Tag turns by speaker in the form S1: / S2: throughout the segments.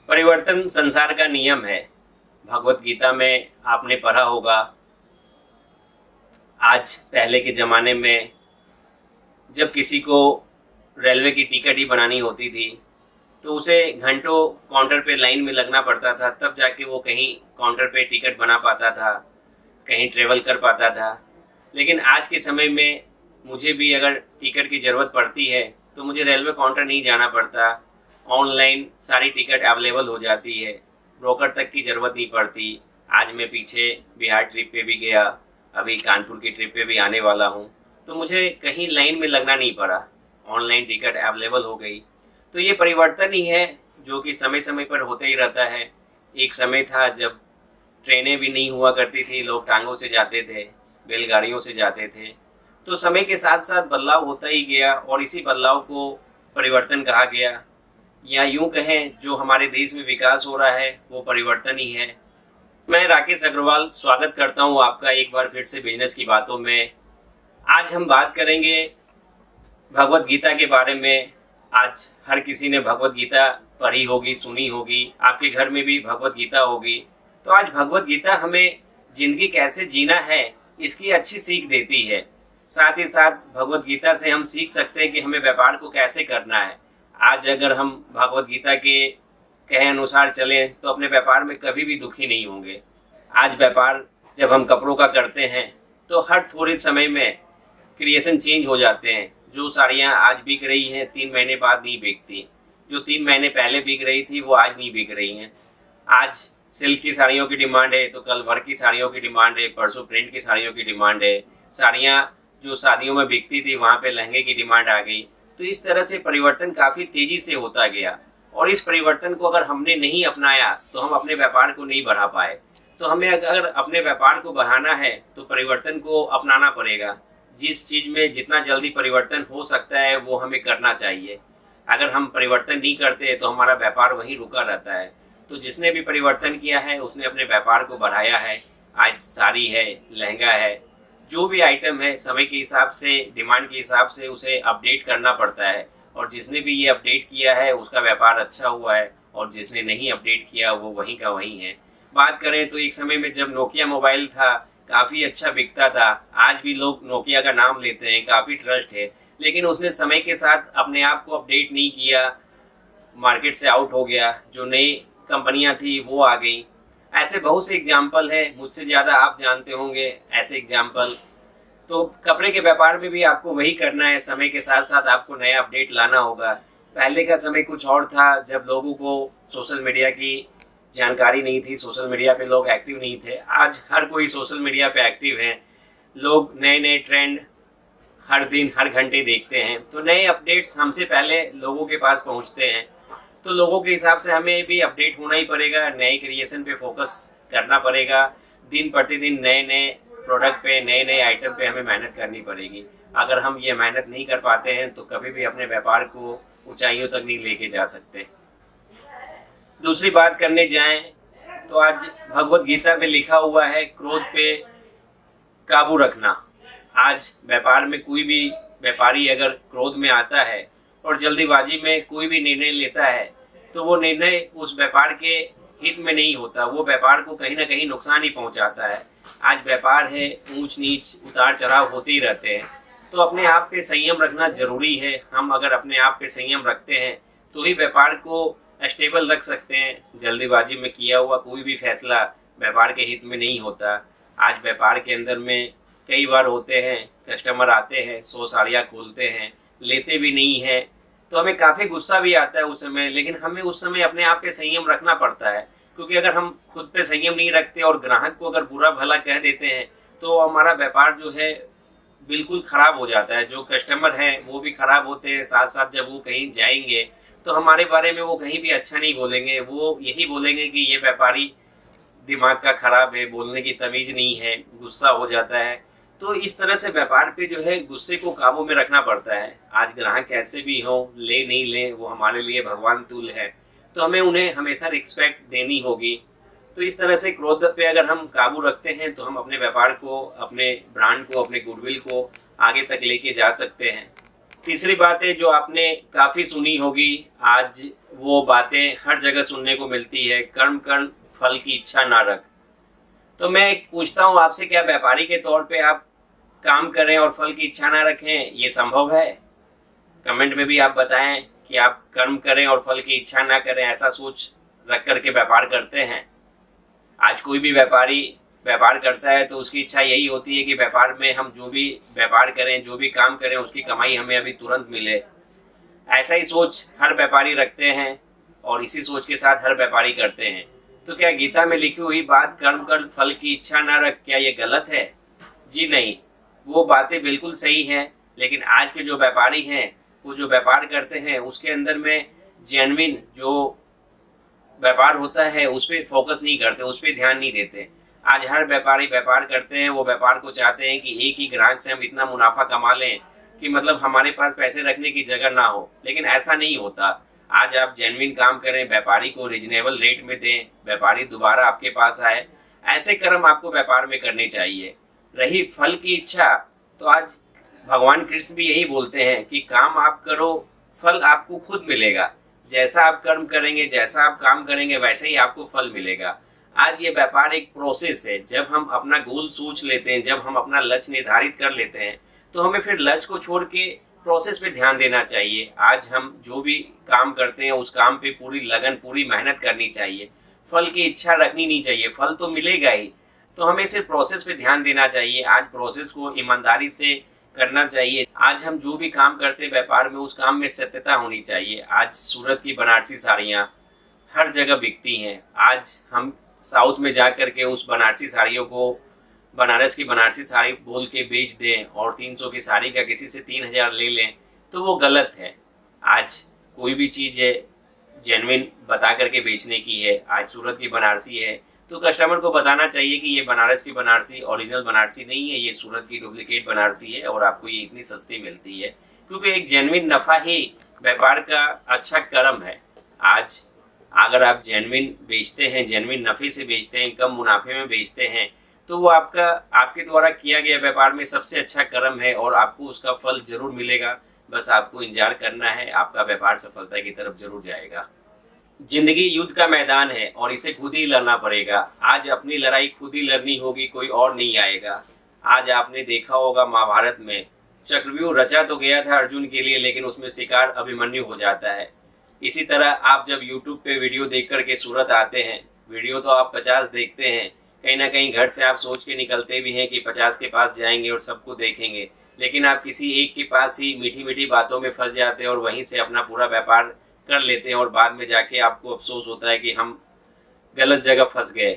S1: परिवर्तन संसार का नियम है। भगवत गीता में आपने पढ़ा होगा। आज पहले के ज़माने में जब किसी को रेलवे की टिकट ही बनानी होती थी तो उसे घंटों काउंटर पे लाइन में लगना पड़ता था, तब जाके वो कहीं काउंटर पे टिकट बना पाता था, कहीं ट्रेवल कर पाता था। लेकिन आज के समय में मुझे भी अगर टिकट की ज़रूरत पड़ती है तो मुझे रेलवे काउंटर नहीं जाना पड़ता। ऑनलाइन सारी टिकट अवेलेबल हो जाती है, ब्रोकर तक की ज़रूरत नहीं पड़ती। आज मैं पीछे बिहार ट्रिप पे भी गया, अभी कानपुर की ट्रिप पे भी आने वाला हूँ, तो मुझे कहीं लाइन में लगना नहीं पड़ा, ऑनलाइन टिकट अवेलेबल हो गई। तो ये परिवर्तन ही है जो कि समय समय पर होते ही रहता है। एक समय था जब ट्रेनें भी नहीं हुआ करती थी, लोग टांगों से जाते थे, बैलगाड़ियों से जाते थे। तो समय के साथ साथ बदलाव होता ही गया और इसी बदलाव को परिवर्तन कहा गया, या यूं कहें जो हमारे देश में विकास हो रहा है वो परिवर्तन ही है। मैं राकेश अग्रवाल स्वागत करता हूं आपका एक बार फिर से बिजनेस की बातों में। आज हम बात करेंगे भगवत गीता के बारे में। आज हर किसी ने भगवत गीता पढ़ी होगी, सुनी होगी, आपके घर में भी भगवत गीता होगी। तो आज भगवत गीता हमें जिंदगी कैसे जीना है इसकी अच्छी सीख देती है। साथ ही साथ भगवत गीता से हम सीख सकते हैं कि हमें व्यापार को कैसे करना है। आज अगर हम भगवत गीता के कहे अनुसार चलें तो अपने व्यापार में कभी भी दुखी नहीं होंगे। आज व्यापार जब हम कपड़ों का करते हैं तो हर थोड़े समय में क्रिएशन चेंज हो जाते हैं। जो साड़ियाँ आज बिक रही हैं 3 महीने बाद नहीं बिकती, जो 3 महीने पहले बिक रही थी वो आज नहीं बिक रही हैं। आज सिल्क की साड़ियों की डिमांड है तो कल वर्क की साड़ियों की डिमांड है, परसों प्रिंट की साड़ियों की डिमांड है। साड़ियाँ जो शादियों में बिकती थी वहाँ पे लहंगे की डिमांड आ गई। तो इस तरह से परिवर्तन काफ़ी तेज़ी से होता गया और इस परिवर्तन को अगर हमने नहीं अपनाया तो हम अपने व्यापार को नहीं बढ़ा पाए। तो हमें अगर अपने व्यापार को बढ़ाना है तो परिवर्तन को अपनाना पड़ेगा। जिस चीज़ में जितना जल्दी परिवर्तन हो सकता है वो हमें करना चाहिए। अगर हम परिवर्तन नहीं करते तो हमारा व्यापार वहीं रुका रहता है। तो जिसने भी परिवर्तन किया है उसने अपने व्यापार को बढ़ाया है। आज साड़ी है, लहंगा है, जो भी आइटम है समय के हिसाब से, डिमांड के हिसाब से उसे अपडेट करना पड़ता है। और जिसने भी ये अपडेट किया है उसका व्यापार अच्छा हुआ है और जिसने नहीं अपडेट किया वो वहीं का वहीं है। बात करें तो एक समय में जब नोकिया मोबाइल था काफ़ी अच्छा बिकता था। आज भी लोग नोकिया का नाम लेते हैं, काफ़ी ट्रस्ट है, लेकिन उसने समय के साथ अपने आप को अपडेट नहीं किया, मार्केट से आउट हो गया। जो नई कंपनियां थी वो आ गई। ऐसे बहुत से एग्जाम्पल है, मुझसे ज़्यादा आप जानते होंगे ऐसे एग्जाम्पल। तो कपड़े के व्यापार में भी आपको वही करना है, समय के साथ साथ आपको नया अपडेट लाना होगा। पहले का समय कुछ और था जब लोगों को सोशल मीडिया की जानकारी नहीं थी, सोशल मीडिया पे लोग एक्टिव नहीं थे। आज हर कोई सोशल मीडिया पे एक्टिव है। लोग नए नए ट्रेंड हर दिन हर घंटे देखते हैं, तो नए अपडेट्स हमसे पहले लोगों के पास पहुंचते हैं। तो लोगों के हिसाब से हमें भी अपडेट होना ही पड़ेगा, नए क्रिएशन पे फोकस करना पड़ेगा। दिन प्रतिदिन नए नए प्रोडक्ट पे, नए नए आइटम पे हमें मेहनत करनी पड़ेगी। अगर हम ये मेहनत नहीं कर पाते हैं तो कभी भी अपने व्यापार को ऊंचाइयों तक नहीं लेके जा सकते। दूसरी बात करने जाएं तो आज भगवत गीता पे लिखा हुआ है क्रोध पे काबू रखना। आज व्यापार में कोई भी व्यापारी अगर क्रोध में आता है और जल्दीबाजी में कोई भी निर्णय लेता है तो वो निर्णय उस व्यापार के हित में नहीं होता, वो व्यापार को कहीं ना कहीं नुकसान ही पहुंचाता है। आज व्यापार है, ऊंच नीच उतार चढ़ाव होते ही रहते हैं, तो अपने आप पे संयम रखना जरूरी है। हम अगर अपने आप पे संयम रखते हैं तो ही व्यापार को स्टेबल रख सकते हैं। जल्दीबाजी में किया हुआ कोई भी फैसला व्यापार के हित में नहीं होता। आज व्यापार के अंदर में कई बार होते हैं, कस्टमर आते हैं, 100 साड़ियाँ खोलते हैं, लेते भी नहीं हैं, तो हमें काफ़ी गुस्सा भी आता है उस समय। लेकिन हमें उस समय अपने आप पे संयम रखना पड़ता है, क्योंकि अगर हम खुद पे संयम नहीं रखते और ग्राहक को अगर बुरा भला कह देते हैं तो हमारा व्यापार जो है बिल्कुल ख़राब हो जाता है। जो कस्टमर हैं वो भी ख़राब होते हैं, साथ साथ जब वो कहीं जाएंगे तो हमारे बारे में वो कहीं भी अच्छा नहीं बोलेंगे। वो यही बोलेंगे कि ये व्यापारी दिमाग का ख़राब है, बोलने की तमीज़ नहीं है, गुस्सा हो जाता है। तो इस तरह से व्यापार पे जो है गुस्से को काबू में रखना पड़ता है। आज ग्राहक कैसे भी हों, ले नहीं लें, वो हमारे लिए भगवान तुल्य है, तो हमें उन्हें हमेशा रिस्पेक्ट देनी होगी। तो इस तरह से क्रोध पे अगर हम काबू रखते हैं तो हम अपने व्यापार को, अपने ब्रांड को, अपने गुडविल को आगे तक लेके जा सकते हैं। तीसरी बात है जो आपने काफ़ी सुनी होगी, आज वो बातें हर जगह सुनने को मिलती है, कर्म कर फल की इच्छा ना रख। तो मैं पूछता हूँ आपसे, क्या व्यापारी के तौर पे आप काम करें और फल की इच्छा ना रखें, ये संभव है? कमेंट में भी आप बताएं कि आप कर्म करें और फल की इच्छा ना करें, ऐसा सोच रख करके व्यापार करते हैं। आज कोई भी व्यापारी व्यापार करता है तो उसकी इच्छा यही होती है कि व्यापार में हम जो भी व्यापार करें, जो भी काम करें, उसकी कमाई हमें अभी तुरंत मिले। ऐसा ही सोच हर व्यापारी रखते हैं और इसी सोच के साथ हर व्यापारी करते हैं। तो क्या गीता में लिखी हुई बात कर्म कर फल की इच्छा ना रख, क्या ये गलत है? जी नहीं, वो बातें बिल्कुल सही हैं, लेकिन आज के जो व्यापारी हैं वो जो व्यापार करते हैं उसके अंदर में जेन्युइन जो व्यापार होता है उस पर फोकस नहीं करते, उस पर ध्यान नहीं देते। आज हर व्यापारी व्यापार करते हैं, वो व्यापार को चाहते हैं कि एक ही ग्राहक से हम इतना मुनाफा कमा लें कि मतलब हमारे पास पैसे रखने की जगह ना हो, लेकिन ऐसा नहीं होता। आज आप जेन्युइन काम करें, व्यापारी को रीजनेबल रेट में दें, व्यापारी दोबारा आपके पास आए, ऐसे कर्म आपको व्यापार में करने चाहिए। रही फल की इच्छा, तो आज भगवान कृष्ण भी यही बोलते हैं कि काम आप करो, फल आपको खुद मिलेगा। जैसा आप कर्म करेंगे, जैसा आप काम करेंगे, वैसे ही आपको फल मिलेगा। आज ये व्यापार एक प्रोसेस है। जब हम अपना गोल सोच लेते हैं, जब हम अपना लक्ष्य निर्धारित कर लेते हैं, तो हमें फिर लक्ष्य को छोड़ के प्रोसेस पे ध्यान देना चाहिए। आज हम जो भी काम करते हैं उस काम पे पूरी लगन, पूरी मेहनत करनी चाहिए। फल की इच्छा रखनी नहीं चाहिए, फल तो मिलेगा ही, तो हमें सिर्फ प्रोसेस पे ध्यान देना चाहिए। आज प्रोसेस को ईमानदारी से करना चाहिए। आज हम जो भी काम करते व्यापार में, उस काम में सत्यता होनी चाहिए। आज सूरत की बनारसी साड़ियाँ हर जगह बिकती हैं। आज हम साउथ में जा कर के उस बनारसी साड़ियों को बनारस की बनारसी साड़ी बोल के बेच दें और 300 की साड़ी का किसी से 3000 ले लें, तो वो गलत है। आज कोई भी चीज़ है जेन्युइन बता करके बेचने की है। आज सूरत की बनारसी है तो कस्टमर को बताना चाहिए कि ये बनारस की बनारसी ओरिजिनल बनारसी नहीं है, ये सूरत की डुप्लीकेट बनारसी है और आपको ये इतनी सस्ती मिलती है। क्योंकि एक जेन्युइन नफ़ा ही व्यापार का अच्छा कर्म है। आज अगर आप जेन्युइन बेचते हैं, जेन्युइन नफ़े से बेचते हैं, कम मुनाफे में बेचते हैं, तो वो आपके द्वारा किया गया व्यापार में सबसे अच्छा कर्म है और आपको उसका फल जरूर मिलेगा। बस आपको इंतजार करना है, आपका व्यापार सफलता की तरफ जरूर जाएगा। जिंदगी युद्ध का मैदान है और इसे खुद ही लड़ना पड़ेगा। आज अपनी लड़ाई खुद ही लड़नी होगी, कोई और नहीं आएगा। आज आपने देखा होगा महाभारत में चक्रव्यूह रचा तो गया था अर्जुन के लिए, लेकिन उसमें शिकार अभिमन्यु हो जाता है। इसी तरह आप जब YouTube पे वीडियो देख करके सूरत आते हैं, वीडियो तो आप 50 देखते हैं, कहीं ना कहीं घर से आप सोच के निकलते भी हैं कि 50 के पास जाएंगे और सबको देखेंगे, लेकिन आप किसी एक के पास ही मीठी मीठी बातों में फंस जाते हैं और वहीं से अपना पूरा व्यापार कर लेते हैं और बाद में जाके आपको अफसोस होता है कि हम गलत जगह फंस गए।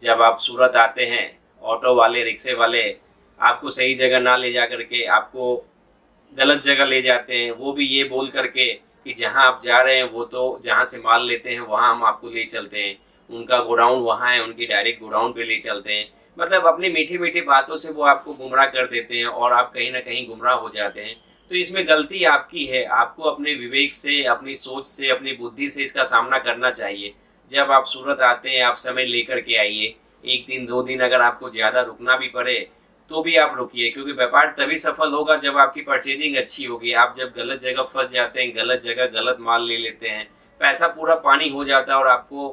S1: जब आप सूरत आते हैं, ऑटो वाले, रिक्शे वाले आपको सही जगह ना ले जा करके आपको गलत जगह ले जाते हैं, वो भी ये बोल करके कि जहाँ आप जा रहे हैं वो तो जहाँ से माल लेते हैं वहाँ हम आपको ले चलते हैं, उनका गोडाउन वहाँ है, उनकी डायरेक्ट गोडाउन पे ले चलते हैं। मतलब अपनी मीठी मीठी बातों से वो आपको गुमराह कर देते हैं और आप कहीं ना कहीं गुमराह हो जाते हैं। तो इसमें गलती आपकी है। आपको अपने विवेक से, अपनी सोच से, अपनी बुद्धि से इसका सामना करना चाहिए। जब आप सूरत आते हैं, आप समय लेकर के आइए। 1 दिन 2 दिन अगर आपको ज़्यादा रुकना भी पड़े तो भी आप रुकिए, क्योंकि व्यापार तभी सफल होगा जब आपकी परचेजिंग अच्छी होगी। आप जब गलत जगह फंस जाते हैं, गलत जगह गलत माल ले लेते हैं, पैसा पूरा पानी हो जाता है और आपको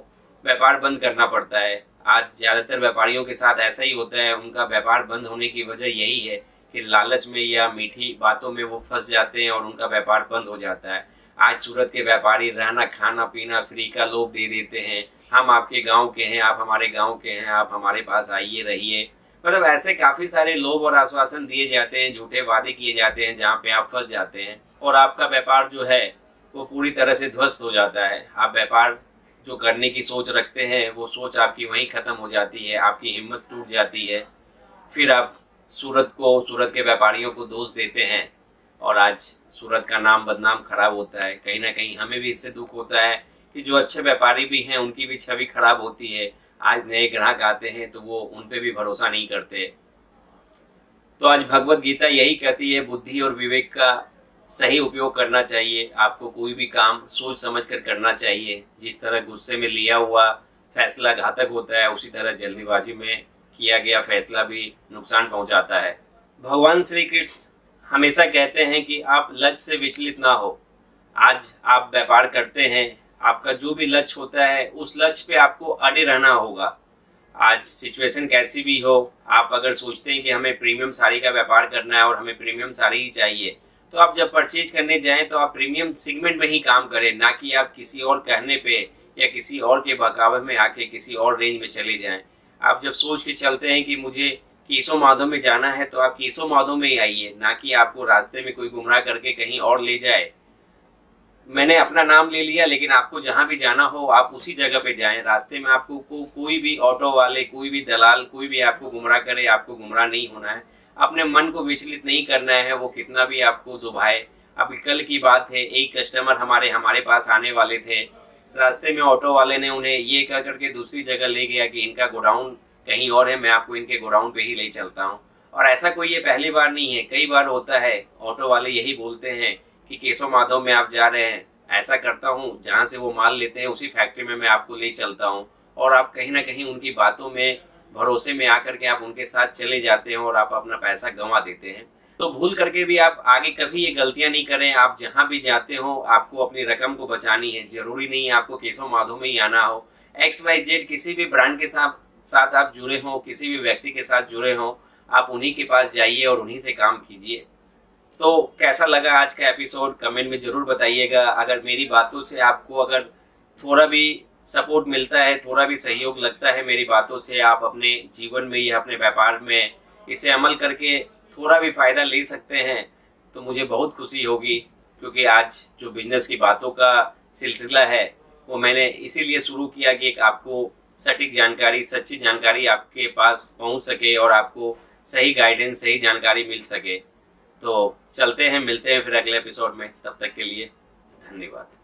S1: व्यापार बंद करना पड़ता है। आज ज़्यादातर व्यापारियों के साथ ऐसा ही होता है। उनका व्यापार बंद होने की वजह यही है कि लालच में या मीठी बातों में वो फंस जाते हैं और उनका व्यापार बंद हो जाता है। आज सूरत के व्यापारी रहना खाना पीना फ्री का लोग दे देते हैं। हम आपके गांव के हैं, आप हमारे गांव के हैं, आप हमारे पास आइए रहिए। मतलब ऐसे काफ़ी सारे लोभ और आश्वासन दिए जाते हैं, झूठे वादे किए जाते हैं, जहाँ पे आप फंस जाते हैं और आपका व्यापार जो है वो पूरी तरह से ध्वस्त हो जाता है। आप व्यापार जो करने की सोच रखते हैं वो सोच आपकी वहीं ख़त्म हो जाती है, आपकी हिम्मत टूट जाती है। फिर आप सूरत के व्यापारियों को दोष देते हैं और आज सूरत का नाम बदनाम खराब होता है। कहीं ना कहीं हमें भी इससे दुख होता है कि जो अच्छे व्यापारी भी हैं उनकी भी छवि खराब होती है। आज नए ग्राहक आते हैं तो वो उन पे भी भरोसा नहीं करते। तो आज भगवत गीता यही कहती है, बुद्धि और विवेक का सही उपयोग करना चाहिए। आपको कोई भी काम सोच समझ कर करना चाहिए। जिस तरह गुस्से में लिया हुआ फैसला घातक होता है, उसी तरह जल्दीबाजी में किया गया फैसला भी नुकसान पहुंचाता है। भगवान श्री कृष्ण हमेशा कहते हैं कि आप लक्ष्य से विचलित ना हो। आज आप व्यापार करते हैं, आपका जो भी लक्ष्य होता है उस लक्ष्य पे आपको अड़े रहना होगा। आज सिचुएशन कैसी भी हो, आप अगर सोचते हैं कि हमें प्रीमियम साड़ी का व्यापार करना है और हमें प्रीमियम साड़ी ही चाहिए, तो आप जब परचेज करने जाएं तो आप प्रीमियम सेगमेंट में ही काम करें, ना कि आप किसी और कहने पे या किसी और के बहकावे में आके किसी और रेंज में चले जाएं। आप जब सोच के चलते हैं कि मुझे कीसो माधो में जाना है तो आप कीसो माधो में ही आइए, ना कि आपको रास्ते में कोई गुमराह करके कहीं और ले जाए। मैंने अपना नाम ले लिया, लेकिन आपको जहाँ भी जाना हो आप उसी जगह पे जाएं। रास्ते में आपको कोई भी ऑटो वाले, कोई भी दलाल, कोई भी आपको गुमराह करे, आपको गुमराह नहीं होना है। अपने मन को विचलित नहीं करना है, वो कितना भी आपको दुभाए। अभी कल की बात है, एक कस्टमर हमारे पास आने वाले थे। रास्ते में ऑटो वाले ने उन्हें ये कह करके दूसरी जगह ले गया कि इनका गोडाउन कहीं और है, मैं आपको इनके गोडाउन पे ही ले चलता हूँ। और ऐसा कोई ये पहली बार नहीं है, कई बार होता है। ऑटो वाले यही बोलते हैं कि केशव माधव में आप जा रहे हैं, ऐसा करता हूँ जहाँ से वो माल लेते हैं उसी फैक्ट्री में मैं आपको ले चलता हूँ। और आप कहीं ना कहीं उनकी बातों में भरोसे में आकर के आप उनके साथ चले जाते हैं और आप अपना पैसा गंवा देते हैं। तो भूल करके भी आप आगे कभी ये गलतियां नहीं करें। आप जहाँ भी जाते हो आपको अपनी रकम को बचानी है। जरूरी नहीं है आपको केशव माधव में ही आना हो। XYZ किसी भी ब्रांड के साथ आप जुड़े हों, किसी भी व्यक्ति के साथ जुड़े हों, आप उन्हीं के पास जाइए और उन्हीं से काम कीजिए। तो कैसा लगा आज का एपिसोड कमेंट में ज़रूर बताइएगा। अगर मेरी बातों से आपको अगर थोड़ा भी सपोर्ट मिलता है, थोड़ा भी सहयोग लगता है मेरी बातों से, आप अपने जीवन में या अपने व्यापार में इसे अमल करके थोड़ा भी फ़ायदा ले सकते हैं, तो मुझे बहुत खुशी होगी। क्योंकि आज जो बिजनेस की बातों का सिलसिला है वो मैंने इसीलिए शुरू किया कि एक आपको सटीक जानकारी, सच्ची जानकारी आपके पास पहुंच सके और आपको सही गाइडेंस, सही जानकारी मिल सके। तो चलते हैं, मिलते हैं फिर अगले एपिसोड में। तब तक के लिए धन्यवाद।